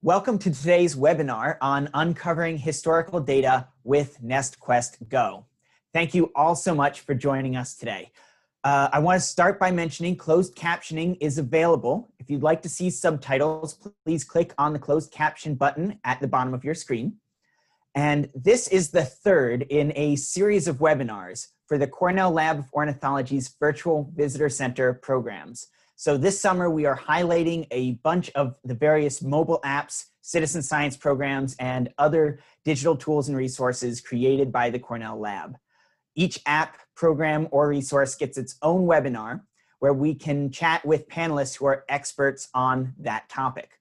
Welcome to today's webinar on uncovering historical data with NestQuest Go. Thank you all so much for joining us today. I want to start by mentioning closed captioning is available. If you'd like to see subtitles, please click on the closed caption button at the bottom of your screen. And this is the third in a series of webinars for the Cornell Lab of Ornithology's Virtual Visitor Center programs. So this summer, we are highlighting a bunch of the various mobile apps, citizen science programs, and other digital tools and resources created by the Cornell Lab. Each app, program, or resource gets its own webinar where we can chat with panelists who are experts on that topic.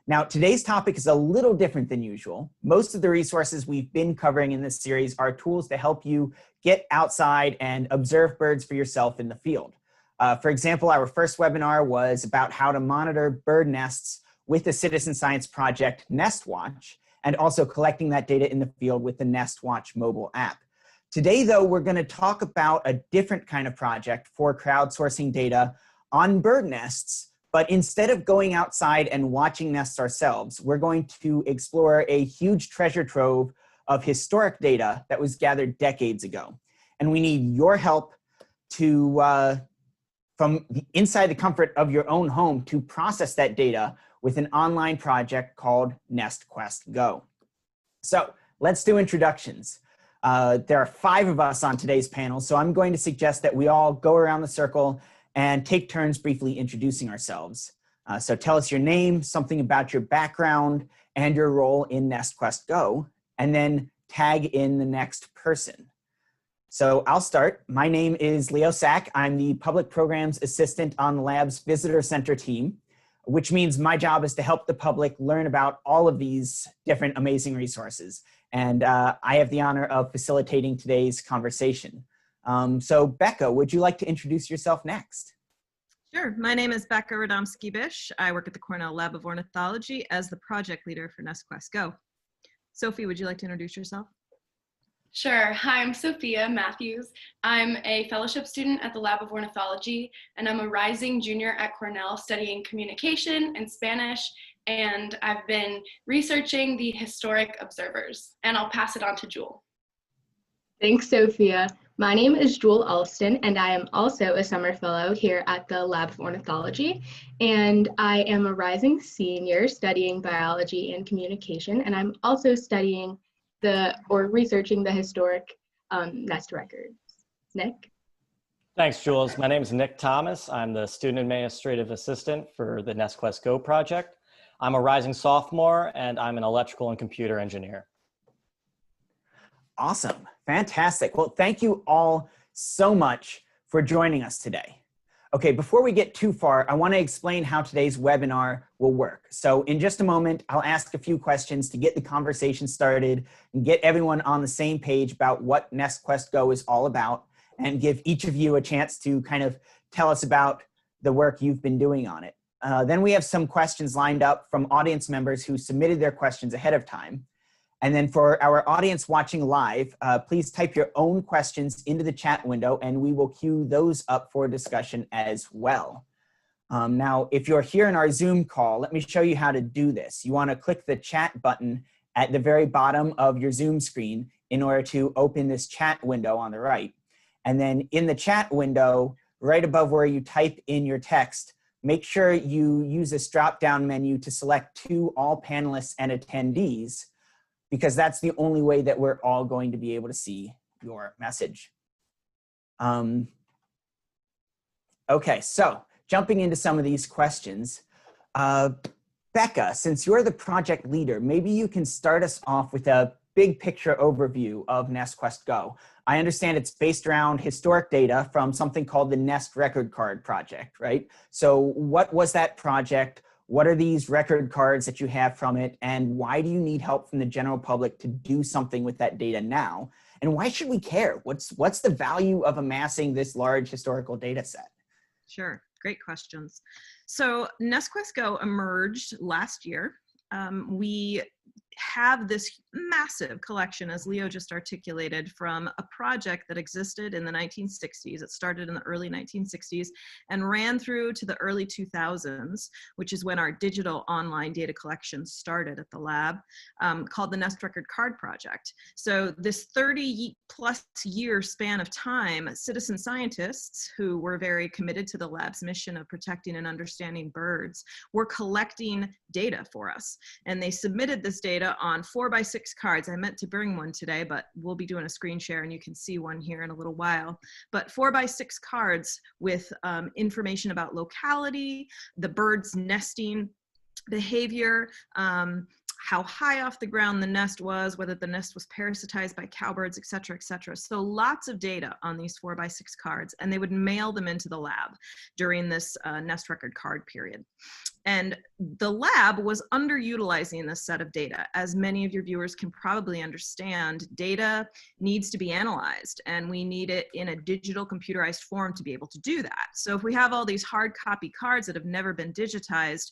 Now, today's topic is a little different than usual. Most of the resources we've been covering in this series are tools to help you get outside and observe birds for yourself in the field. For example, our first webinar was about how to monitor bird nests with the citizen science project NestWatch, and also collecting that data in the field with the NestWatch mobile app. Today, though, we're going to talk about a different kind of project for crowdsourcing data on bird nests, but instead of going outside and watching nests ourselves, we're going to explore a huge treasure trove of historic data that was gathered decades ago. And we need your help to from inside the comfort of your own home to process that data with an online project called NestQuest Go. So let's do introductions. There are 5 of us on today's panel, so I'm going to suggest that we all go around the circle and take turns briefly introducing ourselves. So tell us your name, something about your background, and your role in NestQuest Go, and then tag in the next person. So I'll start. My name is Leo Sack. I'm the Public Programs Assistant on the lab's Visitor Center team, which means my job is to help the public learn about all of these different amazing resources. And I have the honor of facilitating today's conversation. So Becca, would you like to introduce yourself next? Sure. My name is Becca Radomski-Bish. I work at the Cornell Lab of Ornithology as the project leader for NestQuest Go. Sophie, would you like to introduce yourself? Sure. Hi, I'm Sophia Matthews. I'm a fellowship student at the Lab of Ornithology, and I'm a rising junior at Cornell studying communication and Spanish, and I've been researching the historic observers, and I'll pass it on to Jewel. Thanks, Sophia. My name is Jewel Alston, and I am also a summer fellow here at the Lab of Ornithology, and I am a rising senior studying biology and communication, and I'm also studying researching the historic nest records. Nick? Thanks, Jules. My name is Nick Thomas. I'm the Student Administrative Assistant for the NestQuest Go project. I'm a rising sophomore, and I'm an electrical and computer engineer. Awesome. Fantastic. Well, thank you all so much for joining us today. Okay, before we get too far, I want to explain how today's webinar will work. So in just a moment, I'll ask a few questions to get the conversation started and get everyone on the same page about what NestQuest Go is all about, and give each of you a chance to kind of tell us about the work you've been doing on it. Then we have some questions lined up from audience members who submitted their questions ahead of time. And then for our audience watching live, please type your own questions into the chat window and we will queue those up for discussion as well. Now, if you're here in our Zoom call, let me show you how to do this. You want to click the chat button at the very bottom of your Zoom screen in order to open this chat window on the right. And then in the chat window, right above where you type in your text, make sure you use this drop-down menu to select to all panelists and attendees, because that's the only way that we're all going to be able to see your message. Okay, so jumping into some of these questions. Becca, since you're the project leader, maybe you can start us off with a big picture overview of NestQuest Go. I understand it's based around historic data from something called the Nest Record Card Project, right? So what was that project? What are these record cards that you have from it? And why do you need help from the general public to do something with that data now? And why should we care? What's the value of amassing this large historical data set? Sure, great questions. So NestQuest Go emerged last year. We have this massive collection, as Leo just articulated, from a project that existed in the 1960s. It started in the early 1960s and ran through to the early 2000s, which is when our digital online data collection started at the lab, called the Nest Record Card Project. So this 30-plus year span of time, citizen scientists who were very committed to the lab's mission of protecting and understanding birds were collecting data for us. And they submitted this data on 4x6 cards. I meant to bring one today, but we'll be doing a screen share and you can see one here in a little while. But 4x6 cards with information about locality, the bird's nesting behavior, how high off the ground the nest was, whether the nest was parasitized by cowbirds, et cetera, et cetera. So lots of data on these 4x6 cards, and they would mail them into the lab during this Nest Record card period. And the lab was underutilizing this set of data. As many of your viewers can probably understand, data needs to be analyzed, and we need it in a digital computerized form to be able to do that. So if we have all these hard copy cards that have never been digitized,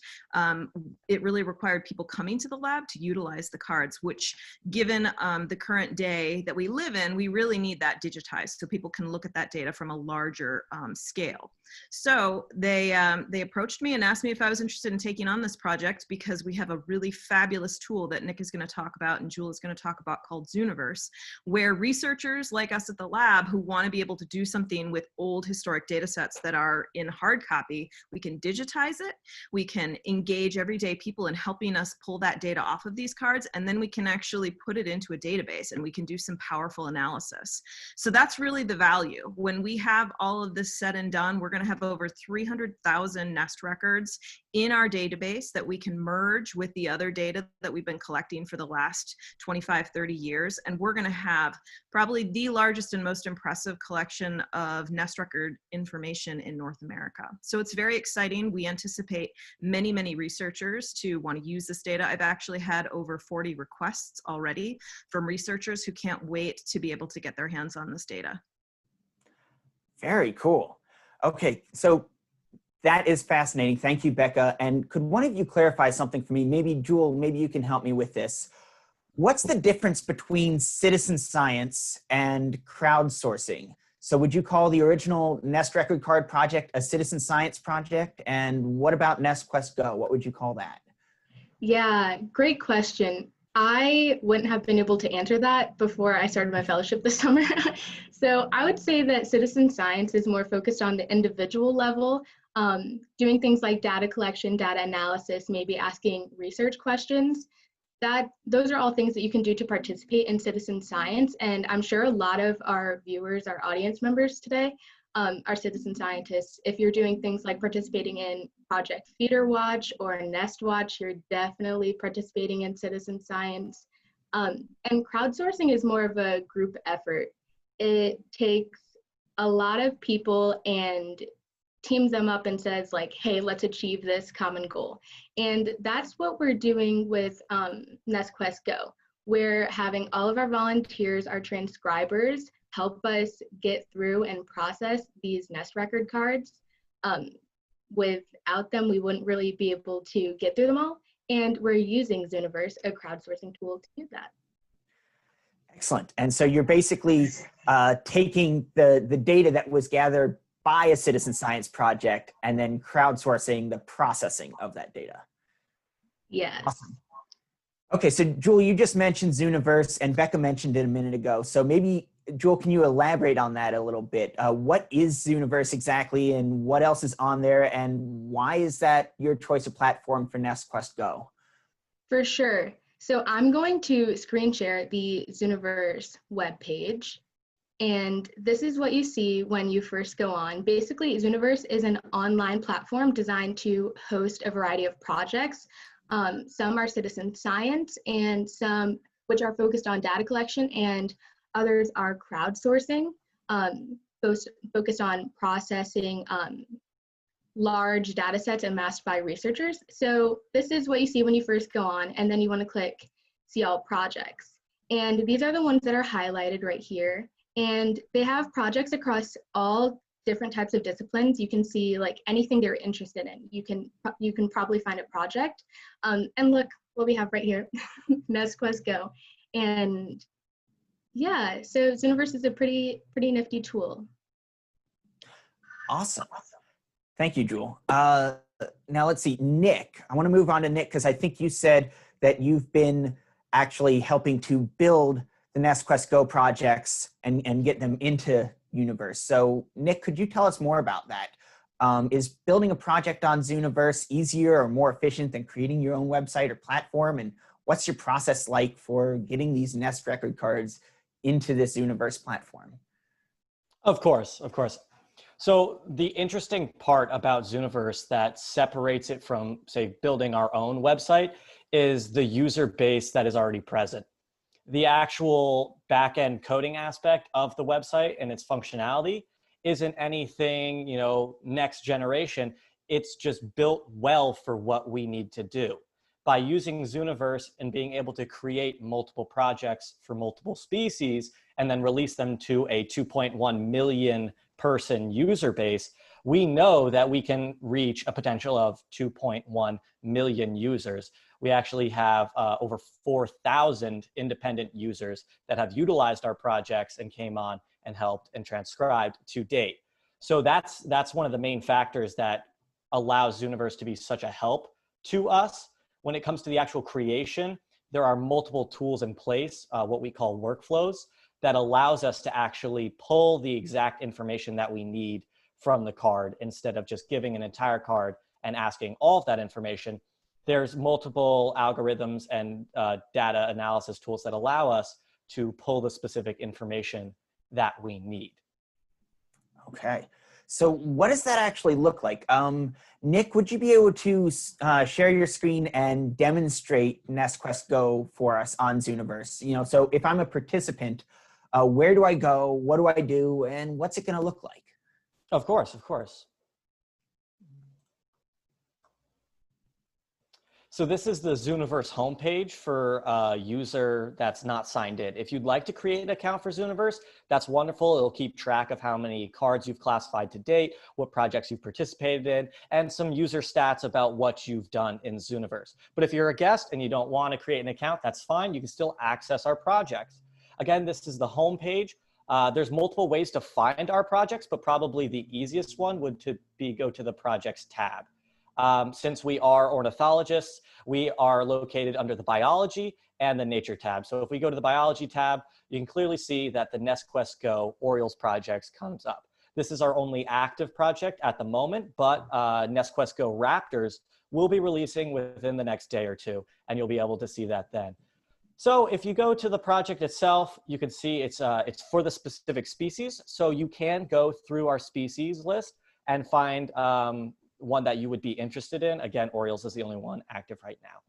it really required people coming to the lab to utilize the cards, which given the current day that we live in, we really need that digitized so people can look at that data from a larger scale. So they approached me and asked me if I was interested in taking on this project because we have a really fabulous tool that Nick is going to talk about and Jewel is going to talk about called Zooniverse, where researchers like us at the lab who want to be able to do something with old historic data sets that are in hard copy, we can digitize it, we can engage everyday people in helping us pull that data off of these cards, and then we can actually put it into a database and we can do some powerful analysis. So that's really the value. When we have all of this said and done, we're going to have over 300,000 nest records in our database that we can merge with the other data that we've been collecting for the last 25, 30 years. And we're going to have probably the largest and most impressive collection of nest record information in North America. So it's very exciting. We anticipate many, many researchers to want to use this data. I've actually had over 40 requests already from researchers who can't wait to be able to get their hands on this data. Very cool. Okay, so that is fascinating. Thank you, Becca. And could one of you clarify something for me? Maybe Jewel, maybe you can help me with this. What's the difference between citizen science and crowdsourcing? So would you call the original Nest Record Card project a citizen science project? And what about NestQuest Go? What would you call that? Yeah, great question. I wouldn't have been able to answer that before I started my fellowship this summer. So I would say that citizen science is more focused on the individual level, doing things like data collection, data analysis, maybe asking research questions. Those are all things that you can do to participate in citizen science. And I'm sure a lot of our viewers, our audience members today, are citizen scientists. If you're doing things like participating in Project Feeder Watch or Nest Watch, you're definitely participating in citizen science. And crowdsourcing is more of a group effort. It takes a lot of people and teams them up and says like, hey, let's achieve this common goal. And that's what we're doing with NestQuest Go. We're having all of our volunteers, our transcribers, help us get through and process these nest record cards. Without them, we wouldn't really be able to get through them all. And we're using Zooniverse, a crowdsourcing tool, to do that. Excellent. And so you're basically taking the data that was gathered by a citizen science project and then crowdsourcing the processing of that data. Yes. Awesome. Okay, so Jewel, you just mentioned Zooniverse and Becca mentioned it a minute ago. So maybe, Jewel, can you elaborate on that a little bit? What is Zooniverse exactly and what else is on there and why is that your choice of platform for NestQuest Go? For sure. So I'm going to screen share the Zooniverse webpage. And this is what you see when you first go on. Basically, Zooniverse is an online platform designed to host a variety of projects. Some are citizen science and some which are focused on data collection, and others are crowdsourcing, focused on processing large data sets amassed by researchers. So this is what you see when you first go on, and then you want to click see all projects. And these are the ones that are highlighted right here. And they have projects across all different types of disciplines. You can see like anything they're interested in. You can probably find a project. And look, what we have right here, NestQuest Go. And yeah, so Zooniverse is a pretty nifty tool. Awesome. Thank you, Jewel. Now let's see, Nick. I want to move on to Nick because I think you said that you've been actually helping to build the NestQuest Go projects and get them into Universe. So Nick, could you tell us more about that? Is building a project on Zooniverse easier or more efficient than creating your own website or platform? And what's your process like for getting these Nest record cards into this Zooniverse platform? Of course, of course. So the interesting part about Zooniverse that separates it from, say, building our own website is the user base that is already present. The actual back-end coding aspect of the website and its functionality isn't anything, you know, next generation. It's just built well for what we need to do. By using Zooniverse and being able to create multiple projects for multiple species and then release them to a 2.1 million person user base, we know that we can reach a potential of 2.1 million users. We actually have over 4,000 independent users that have utilized our projects and came on and helped and transcribed to date. So that's one of the main factors that allows Zooniverse to be such a help to us. When it comes to the actual creation, there are multiple tools in place, what we call workflows, that allows us to actually pull the exact information that we need from the card instead of just giving an entire card and asking all of that information. There's multiple algorithms and data analysis tools that allow us to pull the specific information that we need. Okay. So what does that actually look like? Nick, would you be able to share your screen and demonstrate NestQuest Go for us on Zooniverse? You know, so if I'm a participant, where do I go? What do I do? And what's it going to look like? Of course, of course. So this is the Zooniverse homepage for a user that's not signed in. If you'd like to create an account for Zooniverse, that's wonderful. It'll keep track of how many cards you've classified to date, what projects you've participated in, and some user stats about what you've done in Zooniverse. But if you're a guest and you don't want to create an account, that's fine. You can still access our projects. Again, this is the homepage. There's multiple ways to find our projects, but probably the easiest one would be go to the projects tab. Since we are ornithologists, we are located under the biology and the nature tab. So if we go to the biology tab, you can clearly see that the NestQuest Go Orioles projects comes up. This is our only active project at the moment, but NestQuest Go Raptors will be releasing within the next day or two, and you'll be able to see that then. So if you go to the project itself, you can see it's for the specific species. So you can go through our species list and find one that you would be interested in. Again, Orioles is the only one active right now.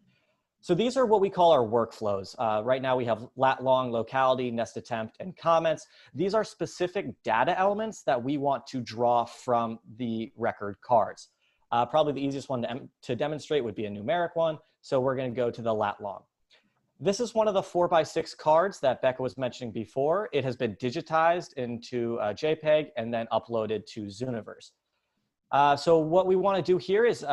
So these are what we call our workflows. Right now we have lat long, locality, nest attempt, and comments. These are specific data elements that we want to draw from the record cards. Probably the easiest one to demonstrate would be a numeric one. So we're going to go to the lat long. This is one of the 4x6 cards that Becca was mentioning before. It has been digitized into a JPEG and then uploaded to Zooniverse. So what we want to do here is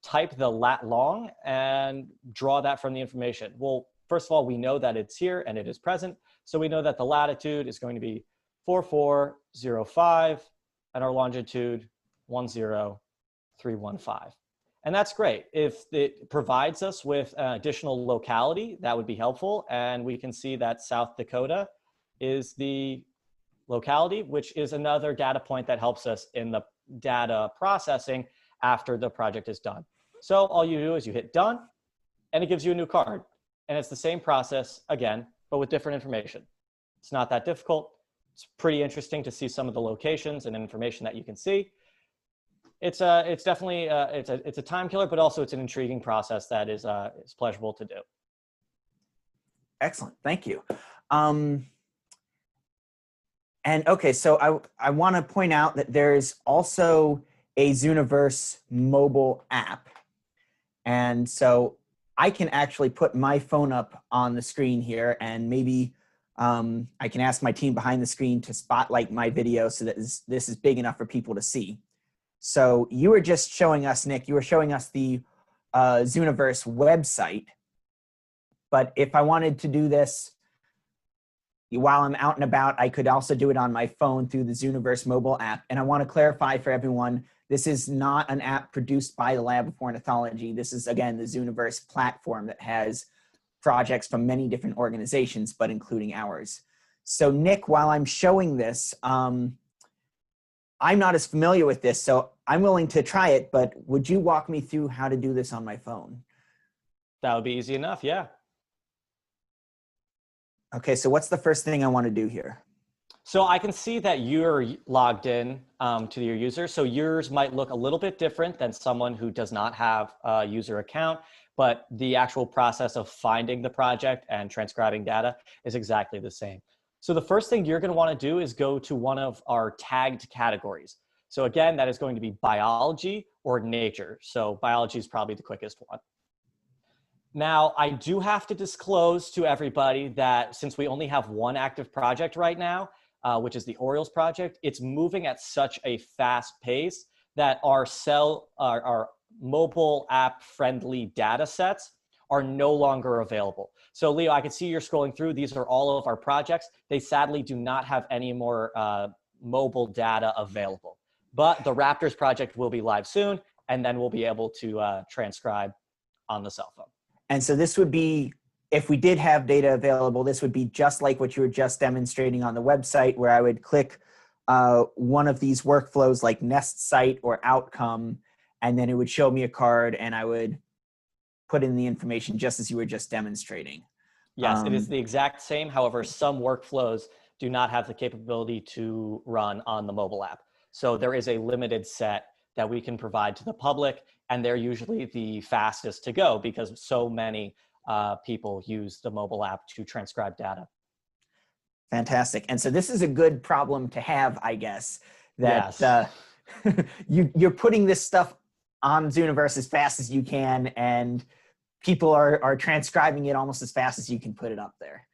type the lat long and draw that from the information. Well, first of all, we know that it's here and it is present. So we know that the latitude is going to be 4405 and our longitude 10315. And that's great. If it provides us with additional locality, that would be helpful. And we can see that South Dakota is the locality, which is another data point that helps us in the data processing after the project is done. So all you do is you hit done and it gives you a new card. And it's the same process again, but with different information. It's not that difficult. It's pretty interesting to see some of the locations and information that you can see. It's definitely it's a time killer, but also it's an intriguing process that is pleasurable to do. Excellent, thank you. And okay, so I want to point out that there's also a Zooniverse mobile app, and so I can actually put my phone up on the screen here, and maybe I can ask my team behind the screen to spotlight my video so that this is big enough for people to see. So you were just showing us, Nick, you were showing us the Zooniverse website. But if I wanted to do this while I'm out and about, I could also do it on my phone through the Zooniverse mobile app. And I want to clarify for everyone, this is not an app produced by the Lab of Ornithology. This is, again, the Zooniverse platform that has projects from many different organizations, but including ours. So Nick, while I'm showing this, I'm not as familiar with this, so I'm willing to try it, but would you walk me through how to do this on my phone? That would be easy enough, yeah. Okay, so what's the first thing I want to do here? So I can see that you're logged in to your user. So yours might look a little bit different than someone who does not have a user account, but the actual process of finding the project and transcribing data is exactly the same. So the first thing you're going to want to do is go to one of our tagged categories. So again, that is going to be biology or nature. So biology is probably the quickest one. Now, I do have to disclose to everybody that since we only have one active project right now, which is the Orioles project, it's moving at such a fast pace that our mobile app friendly data sets are no longer available. So Leo, I can see you're scrolling through. These are all of our projects. They sadly do not have any more mobile data available. But the Raptors project will be live soon, and then we'll be able to transcribe on the cell phone. And so this would be, if we did have data available, this would be just like what you were just demonstrating on the website, where I would click one of these workflows like nest site or outcome, and then it would show me a card and I would put in the information just as you were just demonstrating. Yes, it is the exact same. However, some workflows do not have the capability to run on the mobile app. So there is a limited set that we can provide to the public, and they're usually the fastest to go because so many people use the mobile app to transcribe data. Fantastic. And so this is a good problem to have, I guess, that Yes. you're putting this stuff on Zooniverse as fast as you can, and people are transcribing it almost as fast as you can put it up there.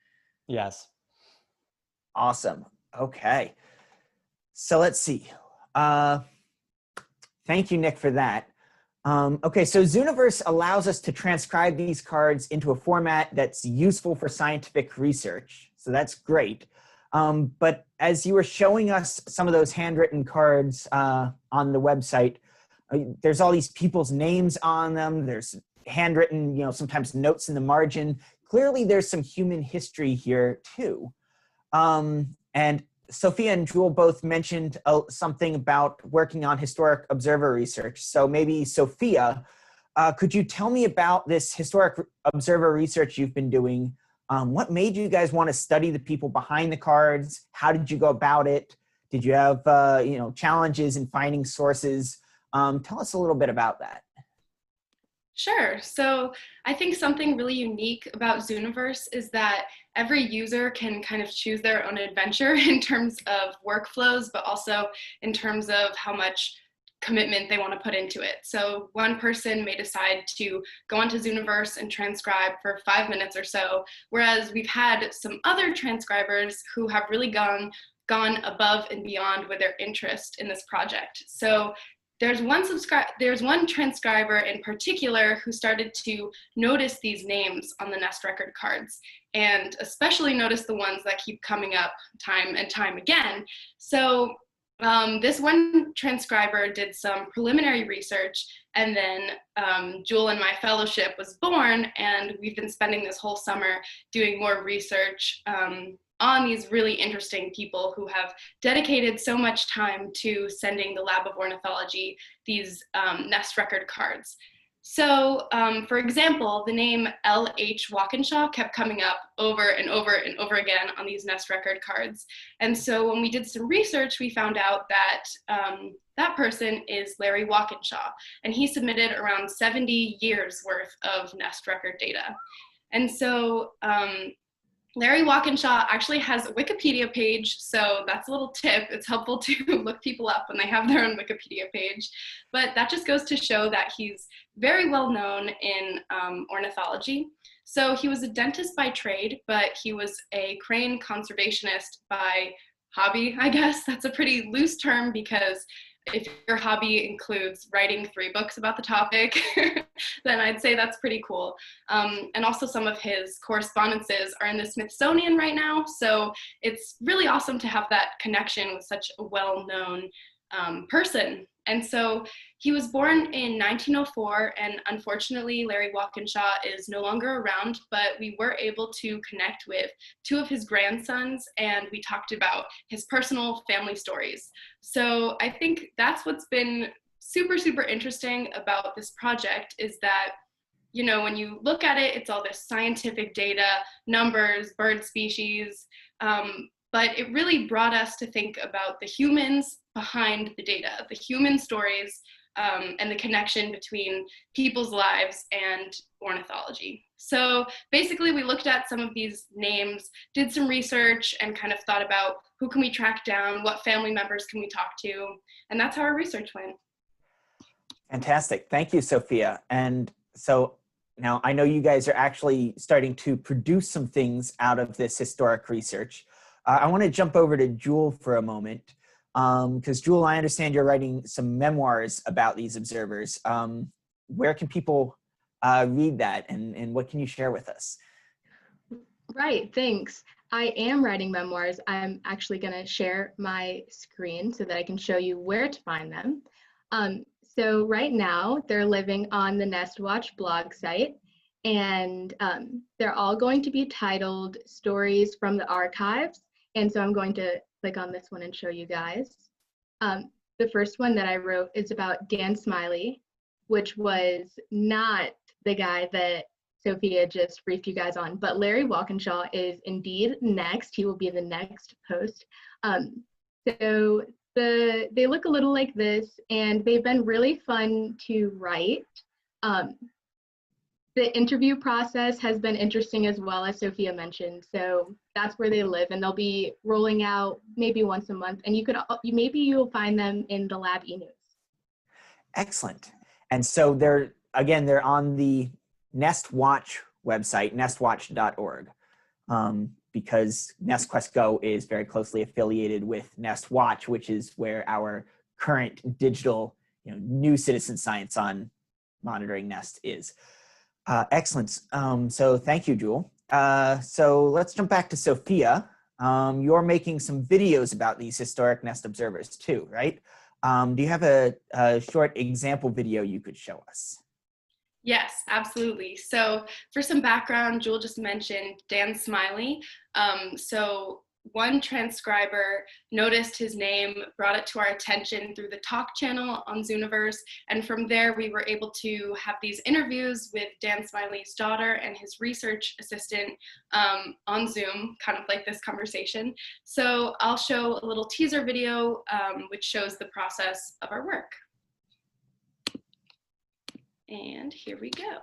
Yes. Awesome. Okay. So let's see. Thank you, Nick, for that. Okay, so Zooniverse allows us to transcribe these cards into a format that's useful for scientific research. So that's great. But as you were showing us some of those handwritten cards on the website, there's all these people's names on them. There's handwritten, sometimes notes in the margin. Clearly, there's some human history here too. And Sophia and Jewel both mentioned something about working on historic observer research. So maybe Sophia, could you tell me about this historic observer research you've been doing? What made you guys want to study the people behind the cards? How did you go about it? Did you have challenges in finding sources? Tell us a little bit about that. Sure. So I think something really unique about Zooniverse is that every user can kind of choose their own adventure in terms of workflows, but also in terms of how much commitment they want to put into it. So one person may decide to go onto Zooniverse and transcribe for 5 minutes or so, whereas we've had some other transcribers who have really gone above and beyond with their interest in this project. So there's one transcriber in particular who started to notice these names on the nest record cards, and especially notice the ones that keep coming up time and time again. So this one transcriber did some preliminary research, and then Jewel and my fellowship was born, and we've been spending this whole summer doing more research on these really interesting people who have dedicated so much time to sending the Lab of Ornithology these nest record cards. So, for example, the name L.H. Walkinshaw kept coming up over and over and over again on these nest record cards. And so when we did some research, we found out that that person is Larry Walkinshaw, and he submitted around 70 years worth of nest record data. And so Larry Walkinshaw actually has a Wikipedia page, so that's a little tip. It's helpful to look people up when they have their own Wikipedia page. But that just goes to show that he's very well known in ornithology. So he was a dentist by trade, but he was a crane conservationist by hobby, I guess. That's a pretty loose term because if your hobby includes writing 3 books about the topic, then I'd say that's pretty cool. And also some of his correspondences are in the Smithsonian right now. So it's really awesome to have that connection with such a well-known person. And so he was born in 1904, and unfortunately Larry Walkinshaw is no longer around, but we were able to connect with 2 of his grandsons, and we talked about his personal family stories. So I think that's what's been super, super interesting about this project, is that, you know, when you look at it, it's all this scientific data, numbers, bird species, but it really brought us to think about the humans behind the data, the human stories, and the connection between people's lives and ornithology. So basically we looked at some of these names, did some research, and kind of thought about who can we track down, what family members can we talk to, and that's how our research went. Fantastic. Thank you, Sophia. And so now I know you guys are actually starting to produce some things out of this historic research. I want to jump over to Jewel for a moment, because Jewel, I understand you're writing some memoirs about these observers. Where can people read that, and what can you share with us? Right, thanks. I am writing memoirs. I'm actually going to share my screen so that I can show you where to find them. So right now they're living on the NestWatch blog site, and they're all going to be titled Stories from the Archives. And so I'm going to click on this one and show you guys. The first one that I wrote is about Dan Smiley, which was not the guy that Sophia just briefed you guys on, but Larry Walkinshaw is indeed next. He will be the next post. So they look a little like this, and they've been really fun to write. The interview process has been interesting as well, as Sophia mentioned. So that's where they live, and they'll be rolling out maybe once a month, and maybe you'll find them in the lab e-news. Excellent. And so they're on the NestWatch website, nestwatch.org, because NestQuest Go is very closely affiliated with NestWatch, which is where our current digital, new citizen science on monitoring Nest is. Excellent. So thank you, Jewel. So let's jump back to Sophia. You're making some videos about these historic nest observers too, right? Do you have a short example video you could show us? Yes, absolutely. So for some background, Jewel just mentioned Dan Smiley. So one transcriber noticed his name, brought it to our attention through the talk channel on Zooniverse, and from there we were able to have these interviews with Dan Smiley's daughter and his research assistant on Zoom, kind of like this conversation. So I'll show a little teaser video which shows the process of our work. And here we go.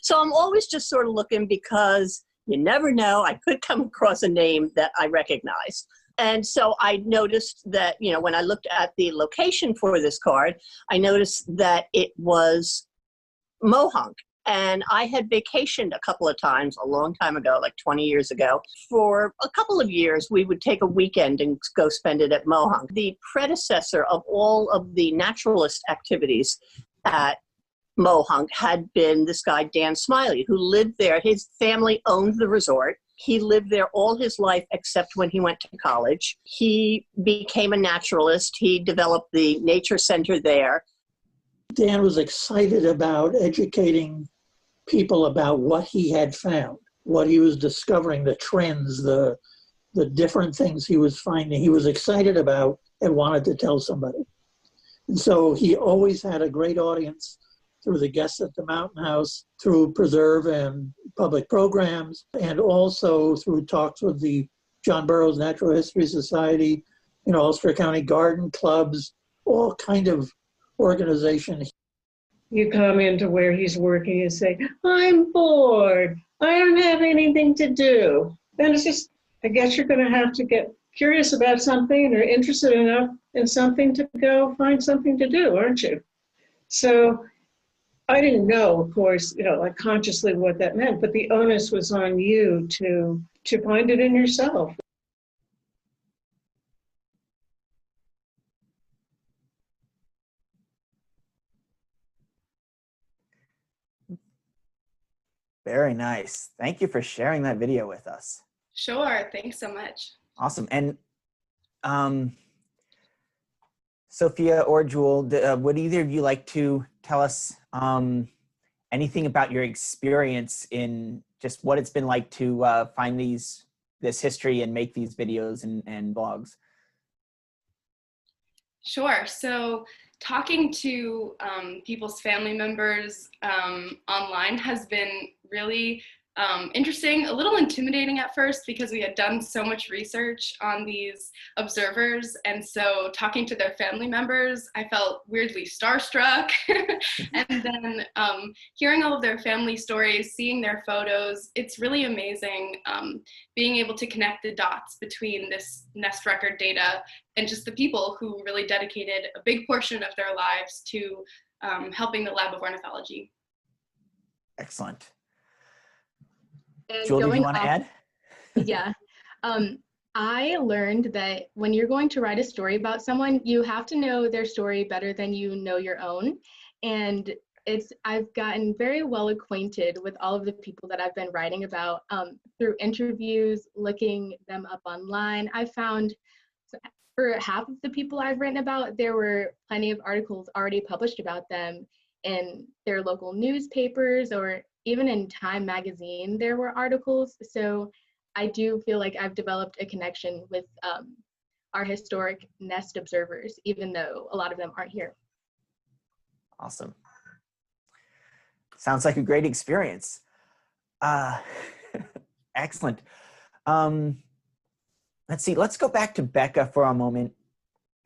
So I'm always just sort of looking, because you never know, I could come across a name that I recognize. And so I noticed that, when I looked at the location for this card, I noticed that it was Mohonk. And I had vacationed a couple of times a long time ago, like 20 years ago. For a couple of years, we would take a weekend and go spend it at Mohonk. The predecessor of all of the naturalist activities at Mohonk had been this guy, Dan Smiley, who lived there. His family owned the resort. He lived there all his life except when he went to college. He became a naturalist. He developed the nature center there. Dan was excited about educating people about what he had found, what he was discovering, the trends, the different things he was finding. He was excited about and wanted to tell somebody. And so he always had a great audience through the guests at the Mountain House, through Preserve and public programs, and also through talks with the John Burroughs Natural History Society you know, Ulster County Garden Clubs, all kind of organizations. You come into where he's working and say, I'm bored. I don't have anything to do. Then it's just, I guess you're going to have to get curious about something or interested enough in something to go find something to do, aren't you? So I didn't know, of course, you know, like consciously what that meant, but the onus was on you to find it in yourself. Very nice. Thank you for sharing that video with us. Sure, thanks so much. Awesome. And Sophia or Jewel, would either of you like to tell us anything about your experience in just what it's been like to find this history and make these videos and blogs? Sure. So talking to people's family members online has been really interesting, a little intimidating at first because we had done so much research on these observers. And so talking to their family members, I felt weirdly starstruck. And then hearing all of their family stories, seeing their photos, it's really amazing being able to connect the dots between this nest record data and just the people who really dedicated a big portion of their lives to helping the Lab of Ornithology. Excellent. And Jewel, did you going want to add? Yeah. I learned that when you're going to write a story about someone, you have to know their story better than you know your own. And I've gotten very well acquainted with all of the people that I've been writing about through interviews, looking them up online. I found for half of the people I've written about, there were plenty of articles already published about them in their local newspapers, or even in Time magazine, there were articles. So I do feel like I've developed a connection with our historic nest observers, even though a lot of them aren't here. Awesome. Sounds like a great experience. Excellent. Let's see, let's go back to Becca for a moment.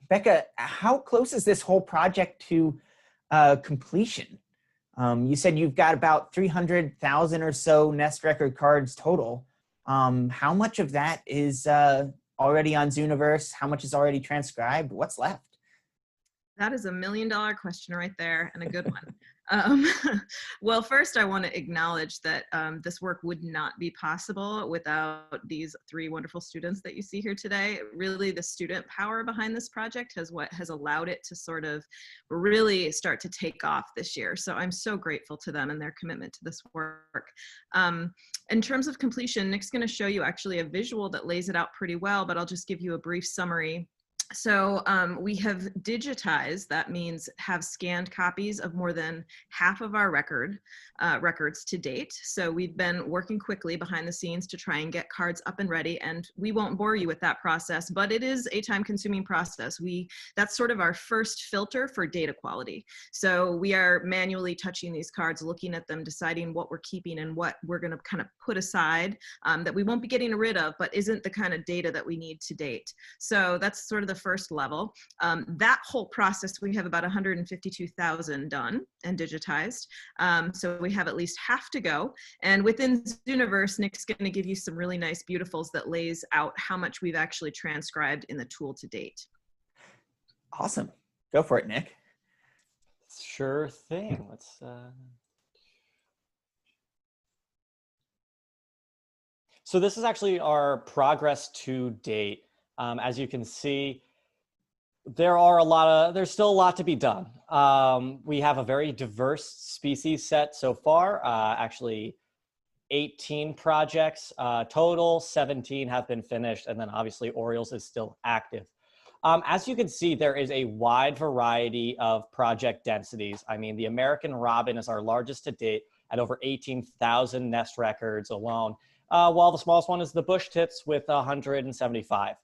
Becca, how close is this whole project to completion? You said you've got about 300,000 or so nest record cards total. How much of that is already on Zooniverse? How much is already transcribed? What's left? That is $1 million question right there, and a good one. Well, first I want to acknowledge that this work would not be possible without these 3 wonderful students that you see here today. Really, the student power behind this project has what has allowed it to sort of really start to take off this year. So I'm so grateful to them and their commitment to this work. In terms of completion, Nick's going to show you actually a visual that lays it out pretty well, but I'll just give you a brief summary. So we have digitized, that means have scanned copies of more than half of our records to date. So we've been working quickly behind the scenes to try and get cards up and ready, and we won't bore you with that process, but it is a time-consuming process. That's sort of our first filter for data quality. So we are manually touching these cards, looking at them, deciding what we're keeping and what we're going to kind of put aside that we won't be getting rid of, but isn't the kind of data that we need to date. So that's sort of the first level. That whole process, we have about 152,000 done and digitized. So we have at least half to go. And within Zooniverse, Nick's going to give you some really nice beautifuls that lays out how much we've actually transcribed in the tool to date. Awesome. Go for it, Nick. Sure thing. Let's. So this is actually our progress to date. As you can see, there's still a lot to be done. We have a very diverse species set so far, actually 18 projects total, 17 have been finished, and then obviously Orioles is still active. As you can see, there is a wide variety of project densities. I mean, the American robin is our largest to date at over 18,000 nest records alone, while the smallest one is the bush tits with 175.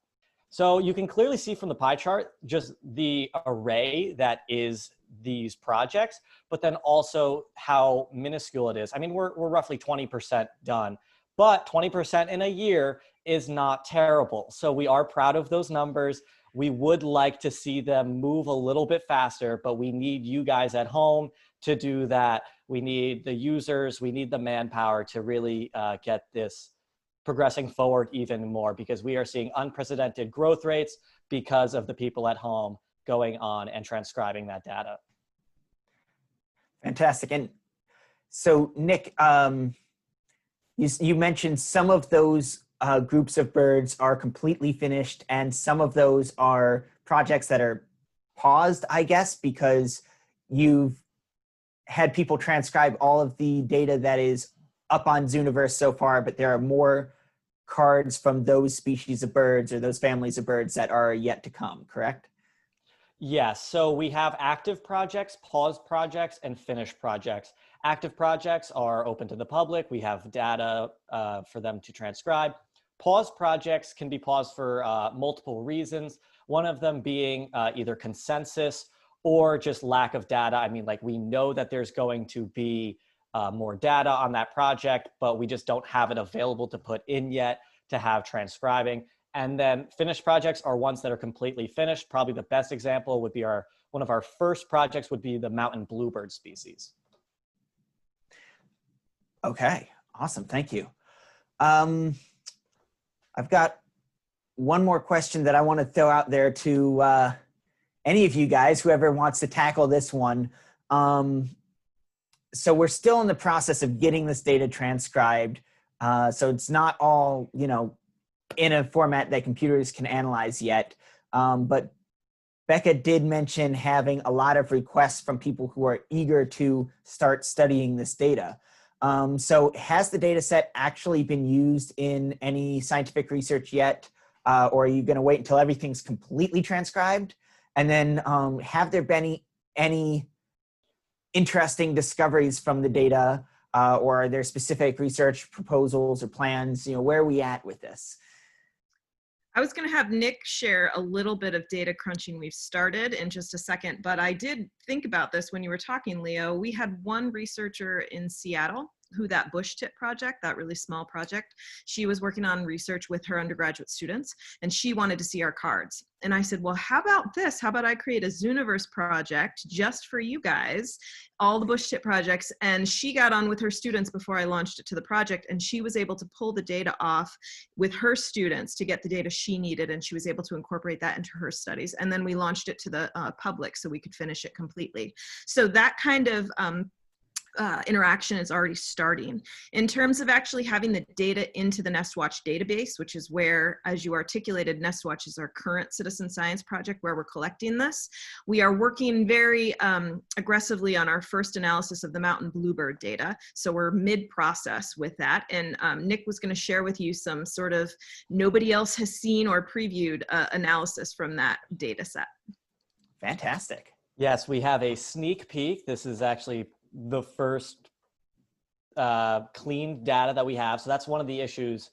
So you can clearly see from the pie chart just the array that is these projects, but then also how minuscule it is. I mean, we're roughly 20% done, but 20% in a year is not terrible. So we are proud of those numbers. We would like to see them move a little bit faster, but we need you guys at home to do that. We need the users, we need the manpower to really get this progressing forward even more, because we are seeing unprecedented growth rates because of the people at home going on and transcribing that data. Fantastic. And so, Nick, you mentioned some of those groups of birds are completely finished, and some of those are projects that are paused, I guess, because you've had people transcribe all of the data that is up on Zooniverse so far, but there are more cards from those species of birds or those families of birds that are yet to come, correct? Yes, so we have active projects, paused projects, and finished projects. Active projects are open to the public. We have data for them to transcribe. Paused projects can be paused for multiple reasons. One of them being either consensus or just lack of data. I mean, like, we know that there's going to be more data on that project, but we just don't have it available to put in yet to have transcribing. And then finished projects are ones that are completely finished. Probably the best example would be one of our first projects would be the mountain bluebird species. Okay, awesome, thank you. I've got one more question that I want to throw out there to any of you guys, whoever wants to tackle this one. So we're still in the process of getting this data transcribed. So it's not all, in a format that computers can analyze yet. But Becca did mention having a lot of requests from people who are eager to start studying this data. So has the data set actually been used in any scientific research yet? Or are you going to wait until everything's completely transcribed? And then have there been any interesting discoveries from the data, or are there specific research proposals or plans? Where are we at with this? I was going to have Nick share a little bit of data crunching we've started in just a second, but I did think about this when you were talking, Leo. We had one researcher in Seattle who that bush tip project, that really small project, she was working on research with her undergraduate students, and she wanted to see our cards. And I said, well, how about this? How about I create a Zooniverse project just for you guys, all the bush tip projects. And she got on with her students before I launched it to the project, and she was able to pull the data off with her students to get the data she needed, and she was able to incorporate that into her studies. And then we launched it to the public so we could finish it completely. So that kind of interaction is already starting. In terms of actually having the data into the NestWatch database, which is where, as you articulated, NestWatch is our current citizen science project where we're collecting this. We are working very aggressively on our first analysis of the mountain bluebird data. So we're mid-process with that. And Nick was going to share with you some sort of nobody else has seen or previewed analysis from that data set. Fantastic. Yes, we have a sneak peek. This is actually the first clean data that we have. So that's one of the issues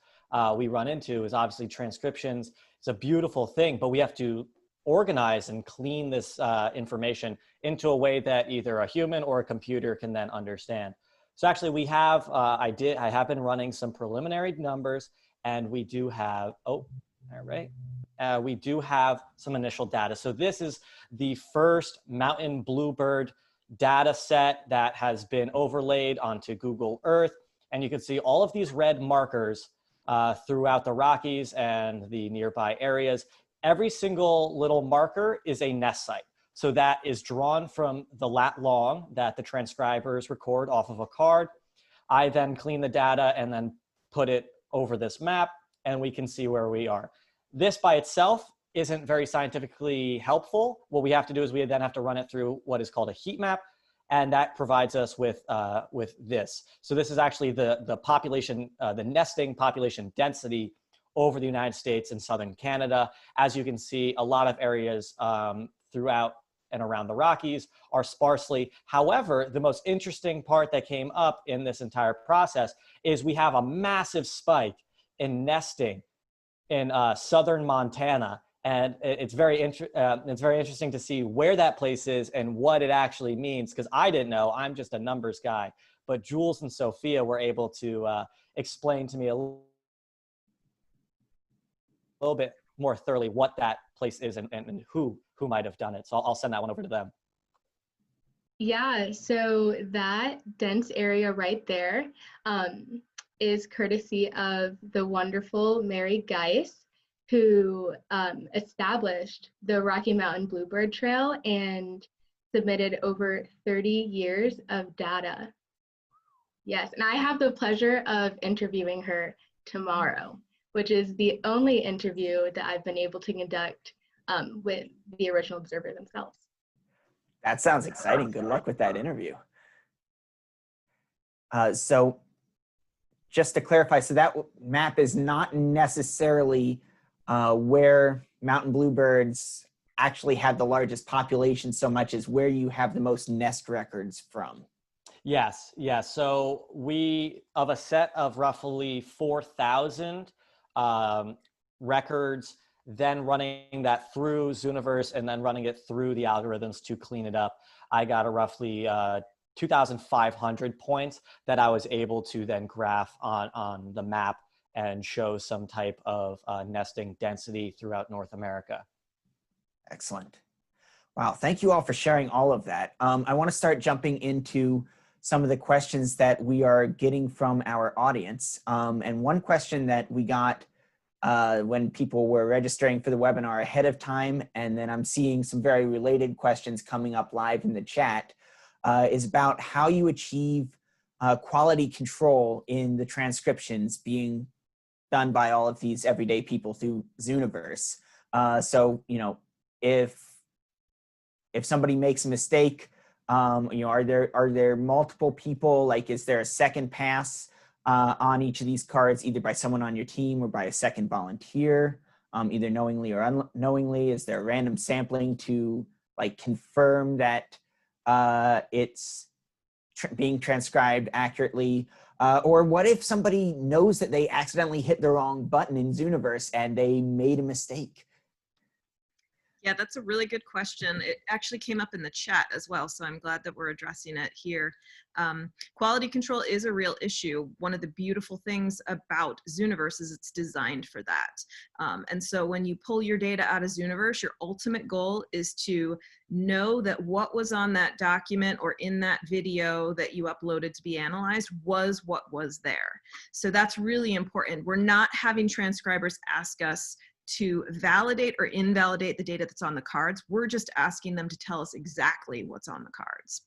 we run into is obviously transcriptions. It's a beautiful thing, but we have to organize and clean this information into a way that either a human or a computer can then understand. So actually we have, I have been running some preliminary numbers, and we do have, all right. We do have some initial data. So this is the first mountain bluebird data set that has been overlaid onto Google Earth. And you can see all of these red markers throughout the Rockies and the nearby areas. Every single little marker is a nest site. So that is drawn from the lat long that the transcribers record off of a card. I then clean the data and then put it over this map, and we can see where we are. This by itself isn't very scientifically helpful. What we have to do is we then have to run it through what is called a heat map, and that provides us with this. So this is actually the population, the nesting population density over the United States and southern Canada. As you can see, a lot of areas throughout and around the Rockies are sparsely. However, the most interesting part that came up in this entire process is we have a massive spike in nesting in southern Montana. And it's very interesting to see where that place is and what it actually means, because I didn't know. I'm just a numbers guy. But Jules and Sophia were able to explain to me a little bit more thoroughly what that place is and who might have done it. So I'll send that one over to them. Yeah, so that dense area right there is courtesy of the wonderful Mary Geis, who established the Rocky Mountain Bluebird Trail and submitted over 30 years of data. Yes, and I have the pleasure of interviewing her tomorrow, which is the only interview that I've been able to conduct with the original observer themselves. That sounds exciting. Good luck with that interview. So just to clarify, so that map is not necessarily where mountain bluebirds actually have the largest population so much as where you have the most nest records from. Yes, yes. So we, of a set of roughly 4,000 records, then running that through Zooniverse and then running it through the algorithms to clean it up, I got a roughly 2,500 points that I was able to then graph on the map and show some type of nesting density throughout North America. Excellent. Wow, thank you all for sharing all of that. I want to start jumping into some of the questions that we are getting from our audience. And one question that we got when people were registering for the webinar ahead of time, and then I'm seeing some very related questions coming up live in the chat, is about how you achieve quality control in the transcriptions being done by all of these everyday people through Zooniverse. So, you know, if somebody makes a mistake, you know, are there multiple people? Like, is there a second pass on each of these cards, either by someone on your team or by a second volunteer, either knowingly or unknowingly? Is there random sampling to like confirm that it's being transcribed accurately? Or what if somebody knows that they accidentally hit the wrong button in Zooniverse and they made a mistake? Yeah, that's a really good question. It actually came up in the chat as well, so I'm glad that we're addressing it here. Quality control is a real issue. One of the beautiful things about Zooniverse is it's designed for that. And so when you pull your data out of Zooniverse, your ultimate goal is to know that what was on that document or in that video that you uploaded to be analyzed was what was there. So that's really important. We're not having transcribers ask us to validate or invalidate the data that's on the cards. We're just asking them to tell us exactly what's on the cards.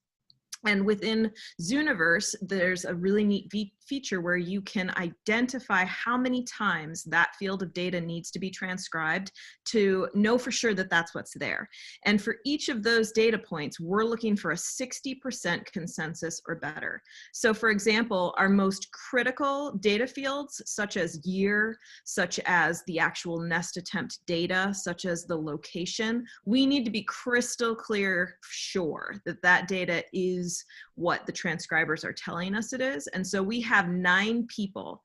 And within Zooniverse, there's a really neat feature where you can identify how many times that field of data needs to be transcribed to know for sure that that's what's there. And for each of those data points, we're looking for a 60% consensus or better. So for example, our most critical data fields, such as year, such as the actual nest attempt data, such as the location, we need to be crystal clear sure that that data is what the transcribers are telling us it is. And so we have 9 people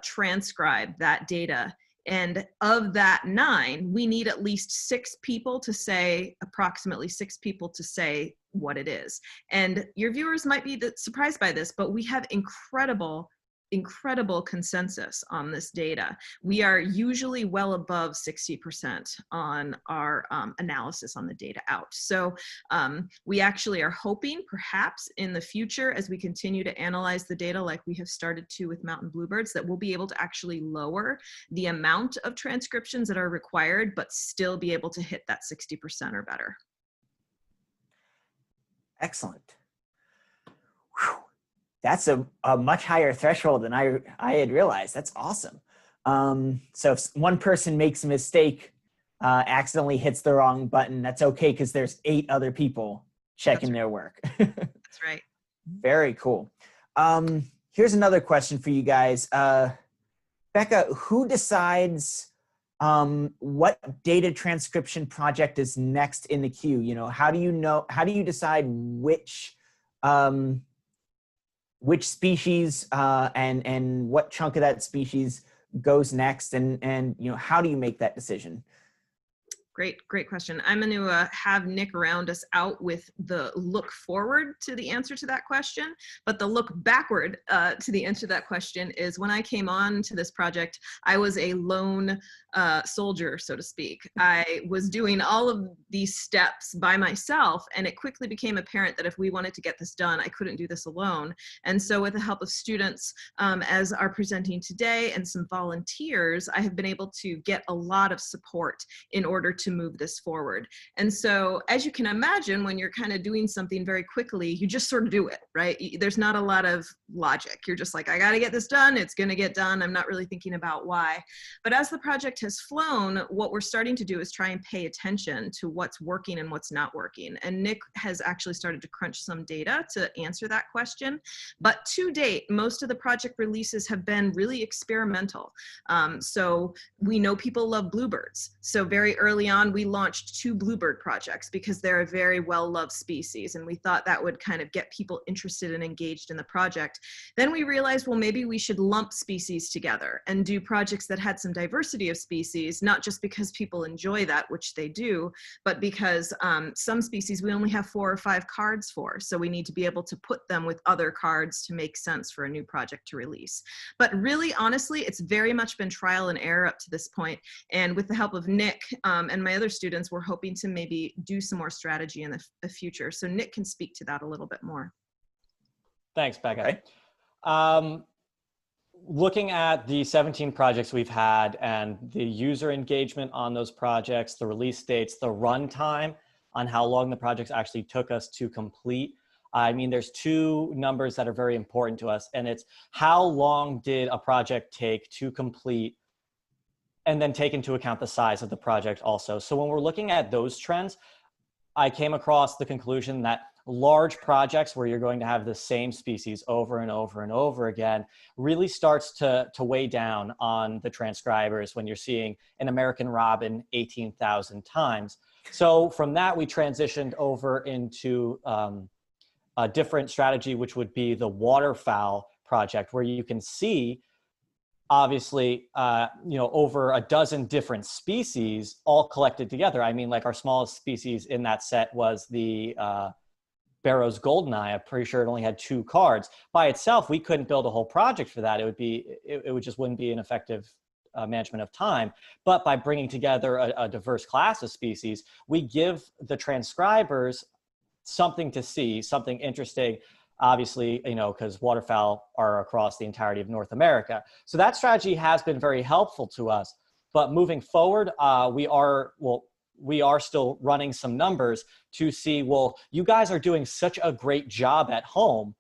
transcribe that data. And of that 9, we need at least 6 people to say, approximately 6 people to say what it is. And your viewers might be surprised by this, but we have incredible consensus on this data. We are usually well above 60% on our analysis on the data out. So we actually are hoping perhaps in the future, as we continue to analyze the data like we have started to with mountain bluebirds, that we'll be able to actually lower the amount of transcriptions that are required, but still be able to hit that 60% or better. Excellent. Whew. That's a much higher threshold than I had realized. That's awesome. So if one person makes a mistake, accidentally hits the wrong button, that's okay because there's 8 other people checking their work. That's right. Very cool. Here's another question for you guys. Becca, who decides what data transcription project is next in the queue? You know, how do you decide which species and what chunk of that species goes next, and you know, how do you make that decision? Great question. I'm going to have Nick round us out with the look forward to the answer to that question. But the look backward to the answer to that question is, when I came on to this project, I was a lone soldier, so to speak. I was doing all of these steps by myself, and it quickly became apparent that if we wanted to get this done, I couldn't do this alone. And so with the help of students, as are presenting today, and some volunteers, I have been able to get a lot of support in order to move this forward. And so, as you can imagine, when you're kind of doing something very quickly, you just sort of do it, right? There's not a lot of logic. You're just like, I got to get this done. It's going to get done. I'm not really thinking about why. But as the project has flown, what we're starting to do is try and pay attention to what's working and what's not working. And Nick has actually started to crunch some data to answer that question. But to date, most of the project releases have been really experimental. So we know people love bluebirds. So very early on, we launched 2 bluebird projects because they're a very well-loved species, and we thought that would kind of get people interested and engaged in the project. Then we realized, well, maybe we should lump species together and do projects that had some diversity of species, not just because people enjoy that, which they do, but because some species we only have 4 or 5 cards for, so we need to be able to put them with other cards to make sense for a new project to release. But really, honestly, it's very much been trial and error up to this point, and with the help of Nick and my other students, we're hoping to maybe do some more strategy in the future. So Nick can speak to that a little bit more. Thanks, Becca. Okay. Looking at the 17 projects we've had and the user engagement on those projects, the release dates, the runtime on how long the projects actually took us to complete, I mean, there's 2 numbers that are very important to us, and it's how long did a project take to complete, and then take into account the size of the project also. So when we're looking at those trends, I came across the conclusion that large projects where you're going to have the same species over and over and over again really starts to weigh down on the transcribers when you're seeing an American robin 18,000 times. So from that, we transitioned over into a different strategy, which would be the waterfowl project, where you can see obviously, over a dozen different species all collected together. I mean, like our smallest species in that set was the Barrow's Goldeneye. I'm pretty sure it only had 2 cards. By itself, we couldn't build a whole project for that. It just wouldn't be an effective management of time. But by bringing together a diverse class of species, we give the transcribers something to see, something interesting, obviously, because waterfowl are across the entirety of North America. So that strategy has been very helpful to us. But moving forward, we are still running some numbers to see, well, you guys are doing such a great job at home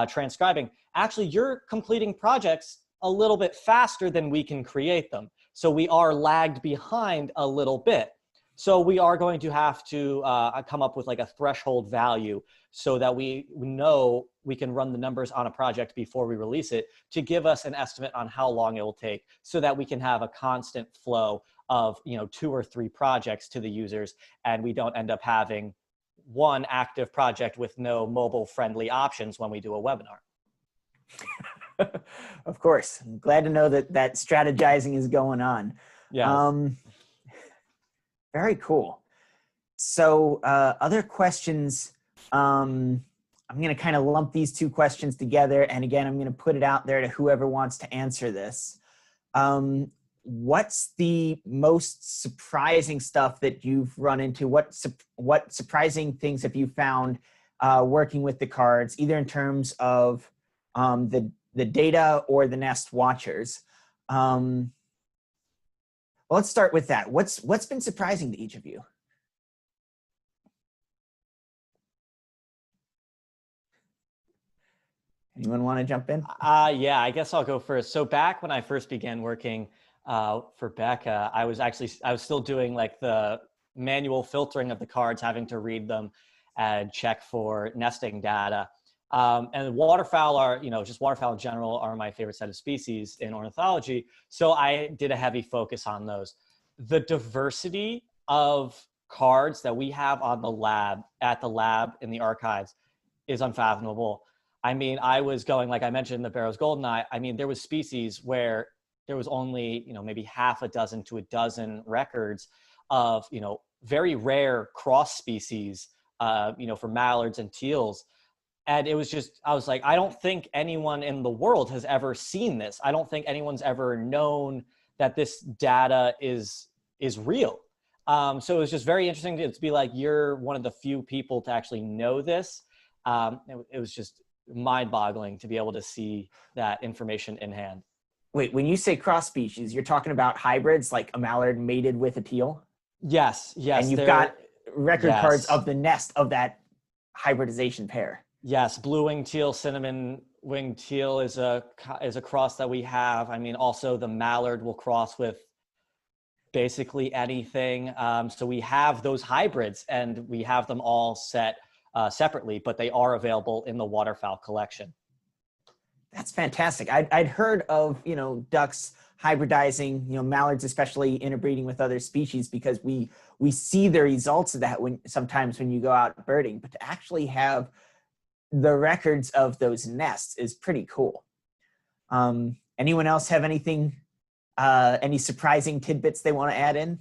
transcribing. Actually, you're completing projects a little bit faster than we can create them. So we are lagged behind a little bit. So we are going to have to come up with like a threshold value so that we know we can run the numbers on a project before we release it to give us an estimate on how long it will take, so that we can have a constant flow of 2 or 3 projects to the users, and we don't end up having one active project with no mobile friendly options when we do a webinar. Of course. I'm glad to know that strategizing is going on. Yeah. Very cool. So other questions, I'm going to kind of lump these 2 questions together. And again, I'm going to put it out there to whoever wants to answer this. What's the most surprising stuff that you've run into? What surprising things have you found working with the cards, either in terms of the data or the Nest watchers? Well, let's start with that. What's been surprising to each of you? Anyone want to jump in? Yeah, I guess I'll go first. So back when I first began working for Becca, I was still doing like the manual filtering of the cards, having to read them and check for nesting data. And waterfowl are, just waterfowl in general are my favorite set of species in ornithology. So I did a heavy focus on those. The diversity of cards that we have on at the lab in the archives is unfathomable. I mean, I was going, like I mentioned, the Barrow's Goldeneye. I mean, there was species where there was only, maybe half a dozen to a dozen records of, very rare cross species, for mallards and teals. And it was just, I was like, I don't think anyone in the world has ever seen this. I don't think anyone's ever known that this data is real. So it was just very interesting to be like, you're one of the few people to actually know this. It was just mind-boggling to be able to see that information in hand. Wait, when you say cross species, you're talking about hybrids, like a mallard mated with a teal? Yes. And you've got record cards of the nest of that hybridization pair. Yes, blue-winged teal, cinnamon-winged teal is a cross that we have. I mean, also the mallard will cross with basically anything. So we have those hybrids, and we have them all set separately, but they are available in the waterfowl collection. That's fantastic. I'd heard of, ducks hybridizing, mallards especially interbreeding with other species, because we see the results of that sometimes when you go out birding, but to actually have the records of those nests is pretty cool. Anyone else have anything, any surprising tidbits they want to add in?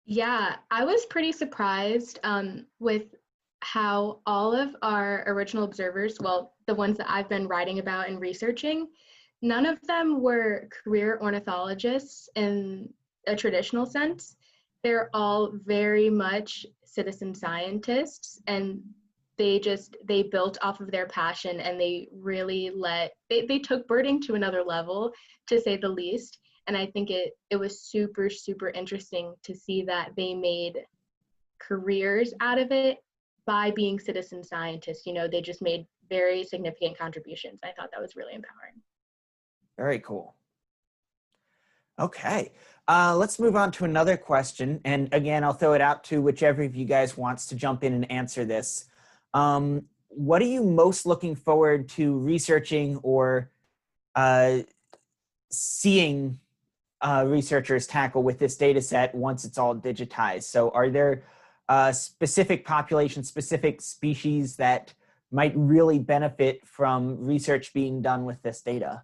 Yeah, I was pretty surprised with how all of our original observers, well, the ones that I've been writing about and researching, none of them were career ornithologists in a traditional sense. They're all very much citizen scientists, and they built off of their passion, and they really they took birding to another level, to say the least. And I think it was super, super interesting to see that they made careers out of it by being citizen scientists. They just made very significant contributions. I thought that was really empowering. Very cool. Okay, let's move on to another question. And again, I'll throw it out to whichever of you guys wants to jump in and answer this. What are you most looking forward to researching or seeing researchers tackle with this data set once it's all digitized? So are there specific populations, specific species that might really benefit from research being done with this data?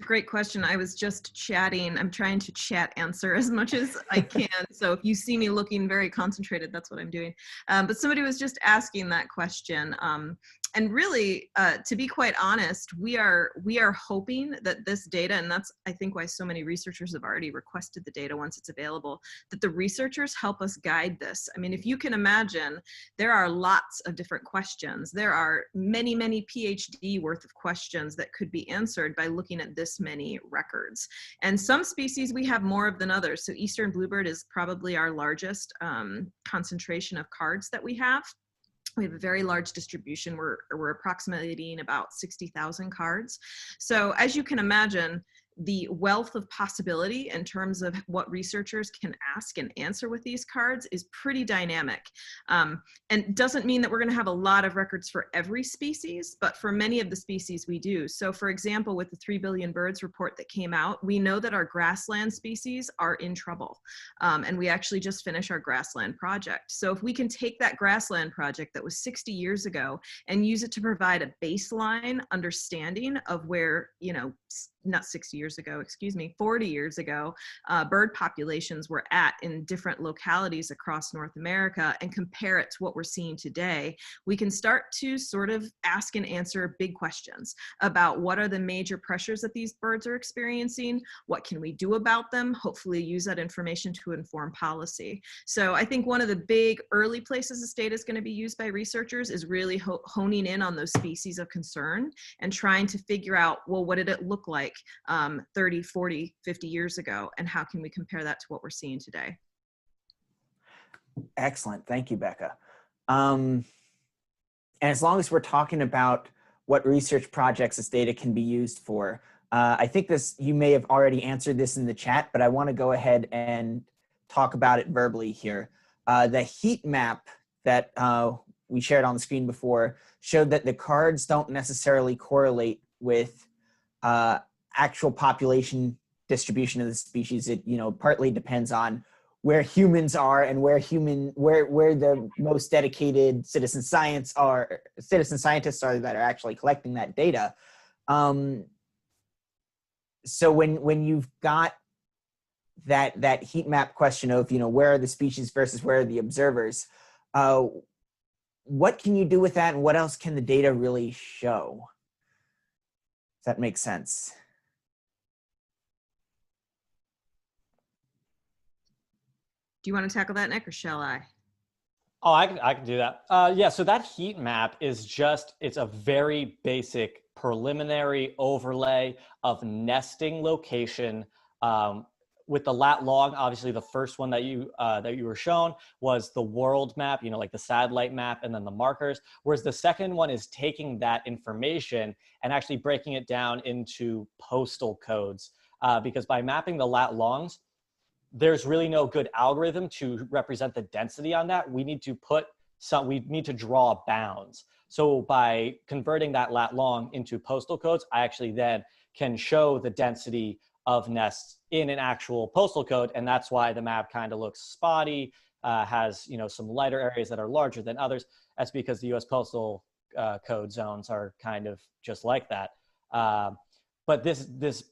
Great question. I was just chatting. I'm trying to chat answer as much as I can. So if you see me looking very concentrated, that's what I'm doing. But somebody was just asking that question. And really, to be quite honest, we are hoping that this data, and that's, I think, why so many researchers have already requested the data once it's available, that the researchers help us guide this. I mean, if you can imagine, there are lots of different questions. There are many, many PhD worth of questions that could be answered by looking at this many records. And some species we have more of than others. So eastern bluebird is probably our largest concentration of cards that we have. We have a very large distribution. We're approximating about 60,000 cards. So as you can imagine, the wealth of possibility in terms of what researchers can ask and answer with these cards is pretty dynamic. And doesn't mean that we're going to have a lot of records for every species, but for many of the species we do. So for example, with the 3 billion birds report that came out, we know that our grassland species are in trouble. And we actually just finished our grassland project. So if we can take that grassland project that was 60 years ago and use it to provide a baseline understanding of where, not 60 years ago, 40 years ago, bird populations were at in different localities across North America, and compare it to what we're seeing today, we can start to sort of ask and answer big questions about what are the major pressures that these birds are experiencing, what can we do about them, hopefully use that information to inform policy. So I think one of the big early places this data is going to be used by researchers is really honing in on those species of concern and trying to figure out, well, what did it look like 30, 40, 50 years ago, and how can we compare that to what we're seeing today? Excellent. Thank you, Becca. And as long as we're talking about what research projects this data can be used for, I think you may have already answered this in the chat, but I want to go ahead and talk about it verbally here. The heat map that we shared on the screen before showed that the cards don't necessarily correlate with actual population distribution of the species. It partly depends on where humans are and where the most dedicated citizen scientists are that are actually collecting that data. So when you've got that heat map question of, where are the species versus where are the observers, what can you do with that, and what else can the data really show? Does that make sense? Do you want to tackle that, Nick, or shall I? Oh, I can do that. Yeah, so that heat map is it's a very basic preliminary overlay of nesting location. With the lat long, obviously the first one that you were shown was the world map, like the satellite map and then the markers. Whereas the second one is taking that information and actually breaking it down into postal codes. Because by mapping the lat longs, there's really no good algorithm to represent the density on that. We need to draw bounds. So by converting that lat long into postal codes, I actually then can show the density of nests in an actual postal code. And that's why the map kind of looks spotty, has some lighter areas that are larger than others. That's because the US postal code zones are kind of just like that. But this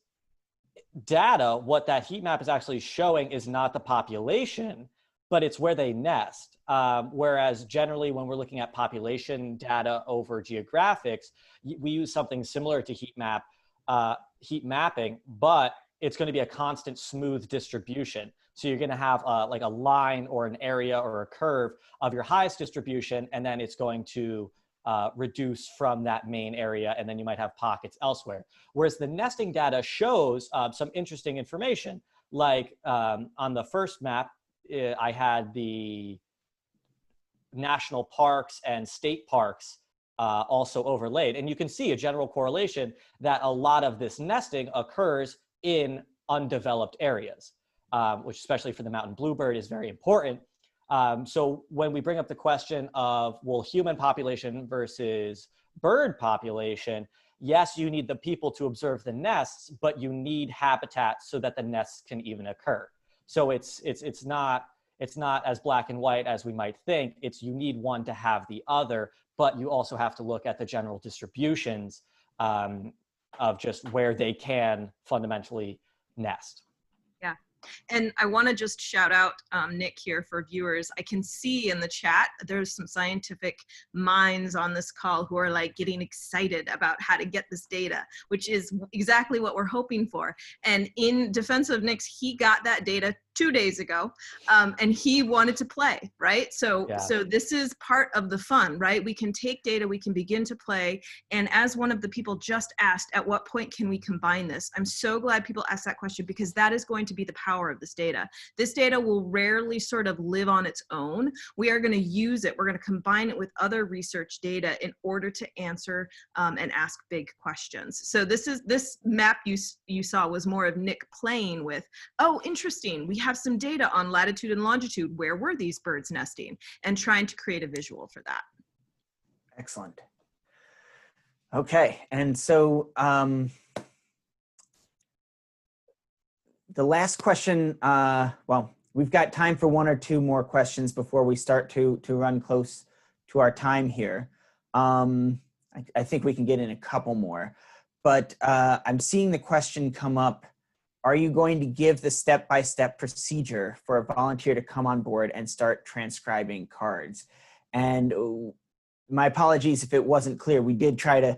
data, what that heat map is actually showing is not the population, but it's where they nest. Whereas generally when we're looking at population data over geographics, we use something similar to heat mapping, but it's going to be a constant smooth distribution. So you're going to have like a line or an area or a curve of your highest distribution, and then it's going to reduce from that main area, and then you might have pockets elsewhere. Whereas the nesting data shows some interesting information. Like on the first map, I had the national parks and state parks also overlaid. And you can see a general correlation that a lot of this nesting occurs in undeveloped areas, which especially for the mountain bluebird is very important. So when we bring up the question of, well, human population versus bird population, yes, you need the people to observe the nests, but you need habitat so that the nests can even occur. So it's not as black and white as we might think. It's you need one to have the other, but you also have to look at the general distributions of just where they can fundamentally nest. Yeah. And I want to just shout out Nick here for viewers. I can see in the chat there's some scientific minds on this call who are like getting excited about how to get this data, which is exactly what we're hoping for. And in defense of Nick's, he got that data 2 days ago, and he wanted to play, right? So this is part of the fun, right? We can take data, we can begin to play. And as one of the people just asked, at what point can we combine this? I'm so glad people asked that question, because that is going to be the power of this data. This data will rarely sort of live on its own. We are going to use it. We're going to combine it with other research data in order to answer and ask big questions. So this map you saw was more of Nick playing with, oh, interesting, we have some data on latitude and longitude. Where were these birds nesting? And trying to create a visual for that. Excellent. Okay, and so the last question, well, we've got time for 1 or 2 more questions before we start to run close to our time here. I think we can get in a couple more, but I'm seeing the question come up. Are you going to give the step-by-step procedure for a volunteer to come on board and start transcribing cards? And my apologies if it wasn't clear. We did try to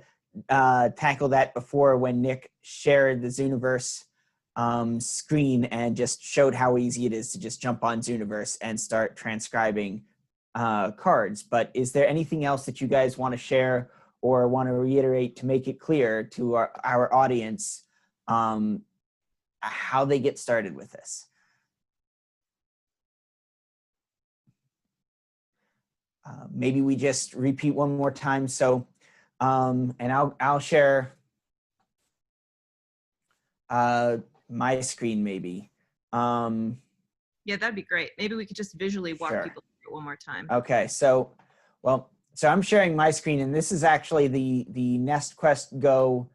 tackle that before when Nick shared the Zooniverse screen and just showed how easy it is to just jump on Zooniverse and start transcribing cards. But is there anything else that you guys want to share or want to reiterate to make it clear to our audience how they get started with this? Maybe we just repeat one more time. So, and I'll share my screen maybe. Yeah, that'd be great. Maybe we could just visually walk people through it one more time. Okay, so, well, so I'm sharing my screen, and this is actually the NestQuest Go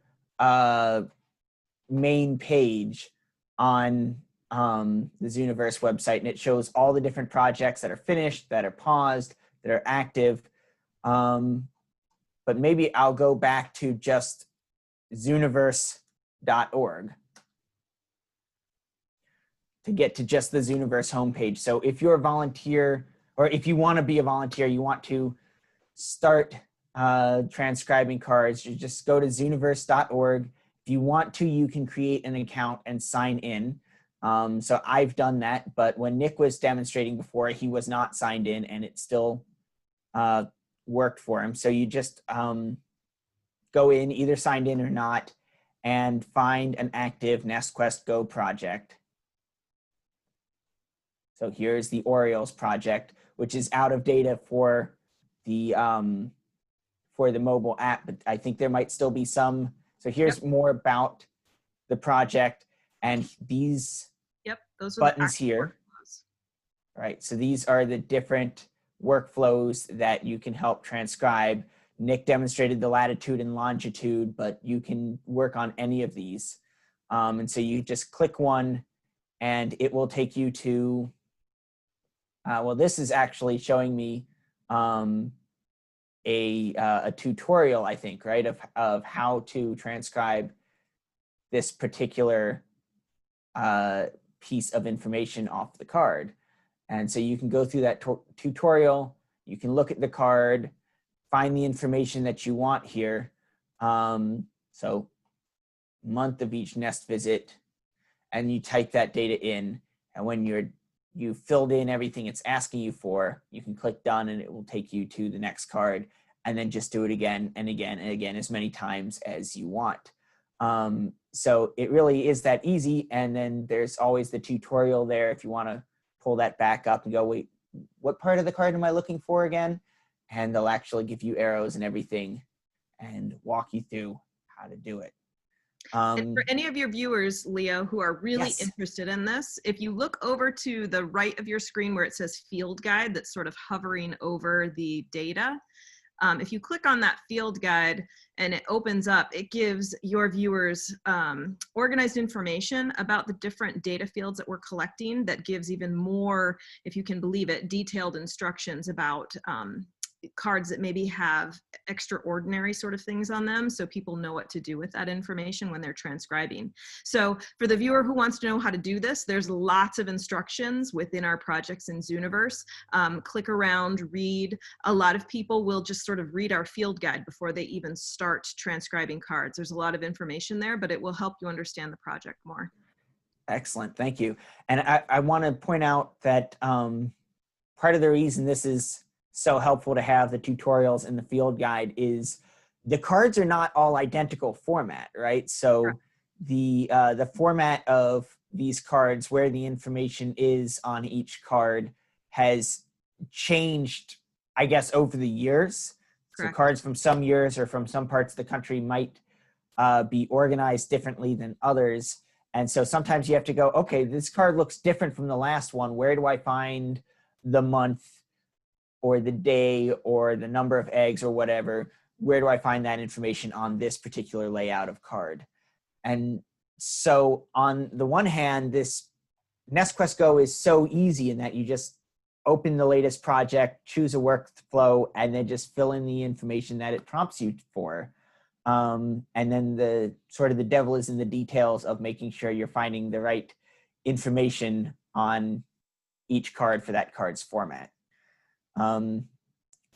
main page on the Zooniverse website, and it shows all the different projects that are finished, that are paused, that are active. But maybe I'll go back to just zooniverse.org. to get to just the Zooniverse homepage. So if you're a volunteer, or if you want to be a volunteer, you want to start transcribing cards, you just go to zooniverse.org. If you want to, you can create an account and sign in. So I've done that, but when Nick was demonstrating before, he was not signed in and it still worked for him. So you just go in, either signed in or not, and find an active NestQuest Go project. So here's the Orioles project, which is out of data for the mobile app, but I think there might still be some. So here's more about the project and these those are buttons here. Right, so these are the different workflows that you can help transcribe. Nick demonstrated the latitude and longitude, but you can work on any of these. And so you just click one and it will take you to, well, this is actually showing me a tutorial, I think, right, of how to transcribe this particular piece of information off the card. And so you can go through that tutorial, you can look at the card, find the information that you want here. So month of each nest visit, and you type that data in. And when you filled in everything it's asking you for, you can click done and it will take you to the next card, and then just do it again and again and again as many times as you want. So it really is that easy. And then there's always the tutorial there if you want to pull that back up and go, wait, what part of the card am I looking for again? And they'll actually give you arrows and everything and walk you through how to do it. And for any of your viewers, Leo, who are really Yes. interested in this, if you look over to the right of your screen where it says field guide, that's sort of hovering over the data. If you click on that field guide and it opens up, it gives your viewers organized information about the different data fields that we're collecting that gives even more, if you can believe it, detailed instructions about cards that maybe have extraordinary sort of things on them, so people know what to do with that information when they're transcribing. So for the viewer who wants to know how to do this, there's lots of instructions within our projects in Zooniverse. Click around, read. A lot of people will just sort of read our field guide before they even start transcribing cards. There's a lot of information there, but it will help you understand the project more. Excellent, thank you. And I want to point out that part of the reason this is so helpful to have the tutorials in the field guide is the cards are not all identical format, right? So the format of these cards, where the information is on each card, has changed, I guess, over the years. Correct. So cards from some years or from some parts of the country might be organized differently than others. And so sometimes you have to go, okay, this card looks different from the last one. Where do I find the month or the day or the number of eggs or whatever? Where do I find that information on this particular layout of card? And so on the one hand, this NestQuest Go is so easy in that you just open the latest project, choose a workflow, and then just fill in the information that it prompts you for. And then the devil is in the details of making sure you're finding the right information on each card for that card's format.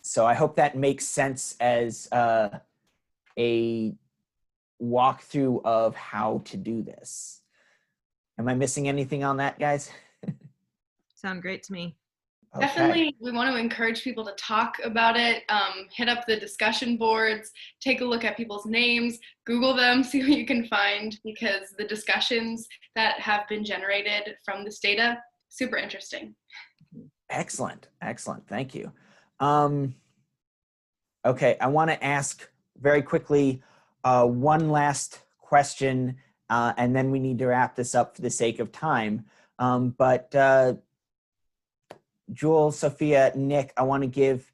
So I hope that makes sense as a walkthrough of how to do this. Am I missing anything on that, guys? Sound great to me. Okay. Definitely, we want to encourage people to talk about it, hit up the discussion boards, take a look at people's names, Google them, see what you can find, because the discussions that have been generated from this data, super interesting. Excellent, excellent, thank you. Okay, I want to ask very quickly one last question, and then we need to wrap this up for the sake of time. But Jewel, Sophia, Nick, I want to give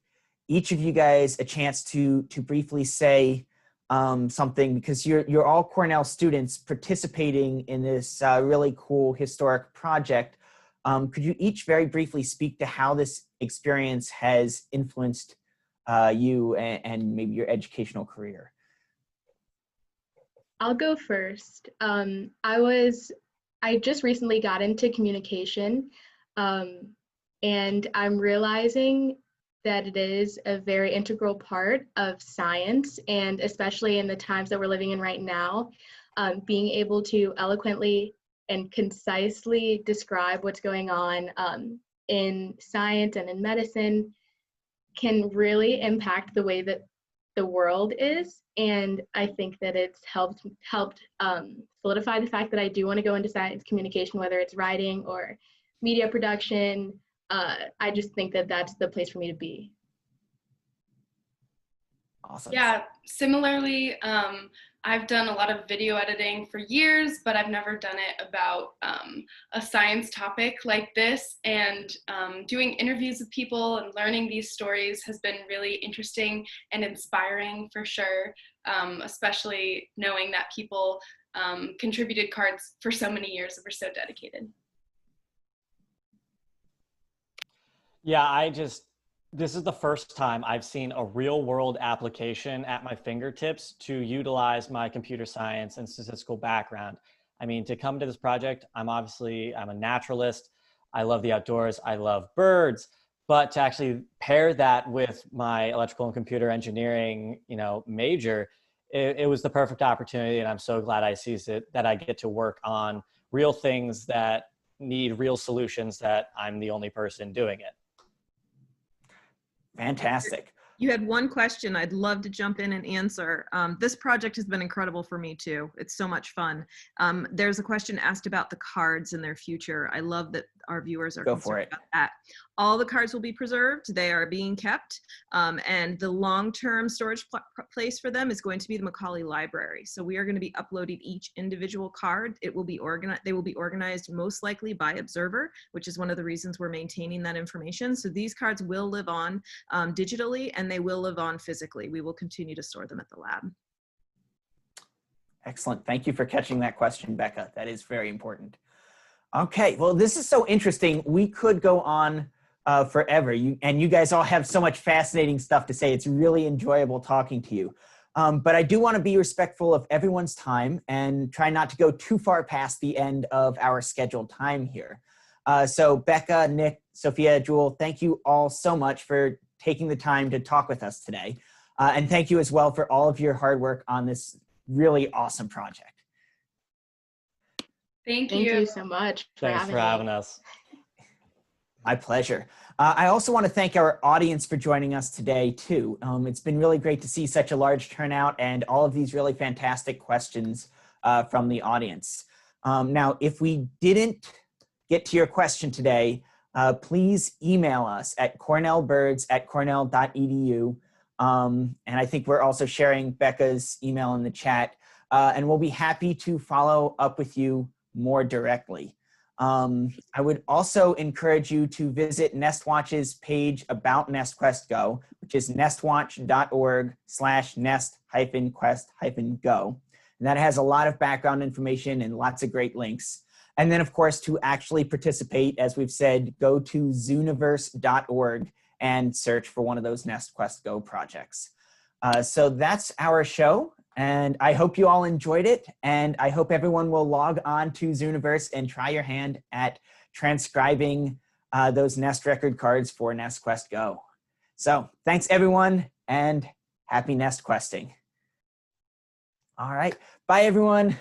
each of you guys a chance to briefly say something, because you're all Cornell students participating in this really cool historic project. Could you each very briefly speak to how this experience has influenced you and maybe your educational career? I'll go first. I was I just recently got into communication, and I'm realizing that it is a very integral part of science, and especially in the times that we're living in right now, being able to eloquently and concisely describe what's going on in science and in medicine can really impact the way that the world is. And I think that it's helped solidify the fact that I do want to go into science communication, whether it's writing or media production. I just think that that's the place for me to be. Awesome. Yeah, similarly, I've done a lot of video editing for years, but I've never done it about a science topic like this. And doing interviews with people and learning these stories has been really interesting and inspiring for sure, especially knowing that people contributed cards for so many years and were so dedicated. Yeah, this is the first time I've seen a real world application at my fingertips to utilize my computer science and statistical background. I mean, to come to this project, I'm a naturalist. I love the outdoors. I love birds, but to actually pair that with my electrical and computer engineering, major, it was the perfect opportunity. And I'm so glad I seized it, that I get to work on real things that need real solutions, that I'm the only person doing it. Fantastic. You had one question I'd love to jump in and answer. This project has been incredible for me too. It's so much fun. There's a question asked about the cards and their future. I love that our viewers are concerned about that. All the cards will be preserved. They are being kept. And the long-term storage place for them is going to be the Macaulay Library. So we are going to be uploading each individual card. It will be organized. They will be organized most likely by Observer, which is one of the reasons we're maintaining that information. So these cards will live on digitally, and they will live on physically. We will continue to store them at the lab. Excellent. Thank you for catching that question, Becca. That is very important. Okay, well, this is so interesting. We could go on forever. You guys all have so much fascinating stuff to say. It's really enjoyable talking to you. But I do want to be respectful of everyone's time and try not to go too far past the end of our scheduled time here. So Becca, Nick, Sophia, Jewel, thank you all so much for taking the time to talk with us today. And thank you as well for all of your hard work on this really awesome project. Thank Thank you so much for having us. My pleasure. I also want to thank our audience for joining us today too. It's been really great to see such a large turnout and all of these really fantastic questions from the audience. Now, if we didn't get to your question today, please email us at cornellbirds@cornell.edu. And I think we're also sharing Becca's email in the chat, and we'll be happy to follow up with you more directly. I would also encourage you to visit NestWatch's page about NestQuest Go, which is nestwatch.org/nest-quest-go. And that has a lot of background information and lots of great links. And then, of course, to actually participate, as we've said, go to zooniverse.org and search for one of those NestQuest Go projects. So that's our show. And I hope you all enjoyed it. And I hope everyone will log on to Zooniverse and try your hand at transcribing those Nest record cards for NestQuest Go. So thanks, everyone, and happy Nest questing. All right. Bye, everyone.